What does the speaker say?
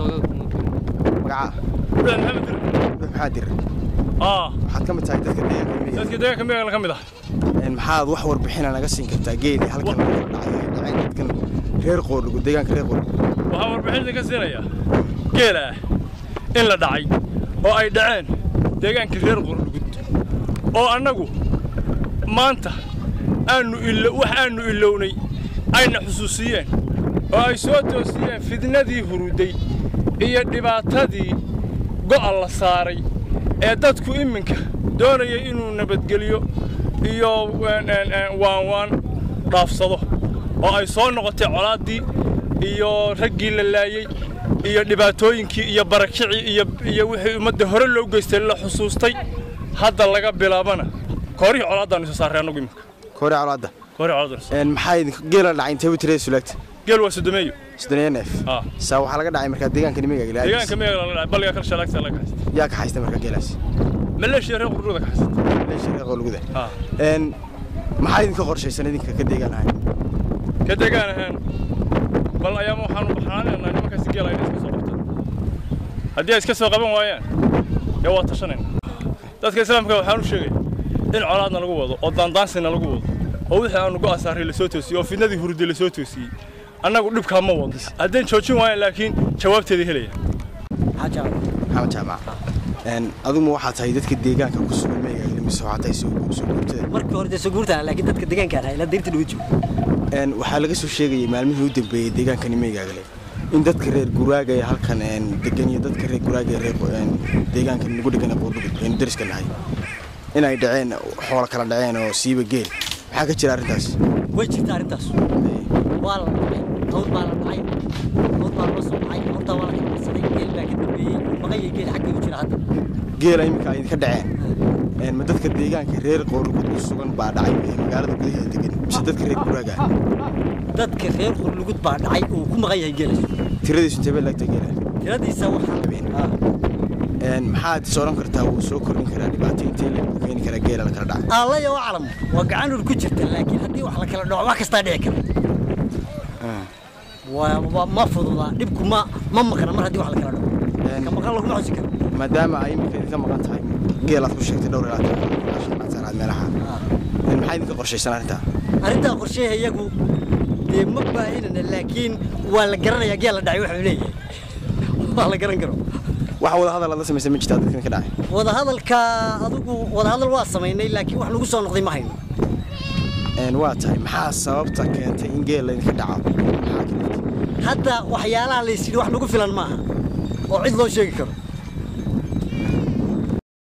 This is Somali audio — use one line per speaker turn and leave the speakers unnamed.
magaca maxaadir waxaad ka mid tahay dadka deegaanka miyiga
ka mid ah
maxaad wax warbixin naga siin kartaa geeli halkan dhacay dadkan reer qoorlugu deegaanka reer qoorlugu
waxaan warbixin ka siinayaa geela in la dhacay oo ay dhaceen deegaanka reer qoorlugud oo annagu maanta aanu ilownay ayna xusuusiyeen oo ay soo toosiyeen fidnadii huruday iyo dhibaatadii go'an la saaray ee dadku iminka doonaya inuu nabadgeliyo iyo waan dhaafsado oo ay soo noqotay colaadii iyo raggii la laayay iyo dhibaatooyinkii iyo barakicii iyo wixii ummadda hore loo geystay la xusuustay hadda laga bilaabana koorihii colaadaan soo saaray anagu iminka
koori colaada maxay geela dhacay intee u tirada sulaagta
geel waa sodomeeyo
neef saa waxaa laga dhacay markaa deegaanka miyiga
laga dhacay balga kala shalaagta laga haystay
yaa ka haystay markaa geelaas
maleeshiya reer qurduda ka haystay
maleeshiya reer qurduda maxaa idinka qorshaysan idinka ka deegaan ahaan bal ayaama waxaanu baxnaanaynaa nimankaasi geela inay iska soo qabtaan haddii ay iska soo qaban waayaan dee waa tashanayna dadka islaamka waxaan u sheegay in colaadna lagu wado oo daandaansina lagu wado oo wixii aanu go'aan saaray la soo toosiyey oo fidnadii hurday la soo toosiyey annagu dhibkaa ma wado haddeen joojin waayaan laakiin jawaabteedii helaya maxamed jaamac adigu waxaad tahay dadka deegaanka ku sugan meegaagli mise waxaad tahay soo guurtada
markii hore soo guurtada laakiin dadka deegaanka ahaa ilaa deyrta lagu joogo
waxaa laga soo sheegayay maalmihii u dambeeyay deegaankani meegaagle in dadka reer guraaga ee halkan degan iyo dadka reer guraaga ee deegaanka nagu degan qoorlugud aynu dariska nahay in ay dhaceen xoolo kala dhaceen oo siiba geel maxaa ka jira arrintaas
way jirtaa arrintaas waa la dhacay hawd baa la dhacay hawd baa loo soo dhacay horta waa la qabsaday geel baa ka dambeeyey maqayay geel xagga u jira hadda
geela iminka ay ka dhaceen ma dadka deegaanka reer qoorlugud ku sugan baa dhacay magaalada gudaheeda degan mise dadka reer guraaga
dadka reer qoorlugud baa dhacay oo ku maqayay geelaas
tiradiisu intee bay laagtay geela
tiradiisa waxaa
maxaad sooran kartaa wuu soo kordhin karaa dhibaato intee la keeni karaa geela la kala dhacay
alla iyo calam waa gacan ur ku jirta laakiin haddii wax la kala dhaco wax kasta dhici kara waa ma fududa dhibku ma maqana mar haddii wax la kala dhaco ka maqan laguma xusi karo
maadaama ay iminka idinka maqan tahay geelaad ku sheegtay dhowr ilaa meelaha maxaa idinka qorshaysan
arrintaa qorsheeha iyagu dee ma baahinana laakiin waa la garanayaa geel la dhacay wuxuu leeyahay waa la garan karo
wax wada hadal la sameeyay ma jirtaa dadkan ka dhacay
wada hadalka adigu wada hadal waa sameeynay laakiin wax lagu soo noqday ma hayno
waa tahay maxaa sababta keentay in geel la idinka dhaco
hadda waxyaalaha la yiri wax lagu filan maaha oo cid loo sheegi karo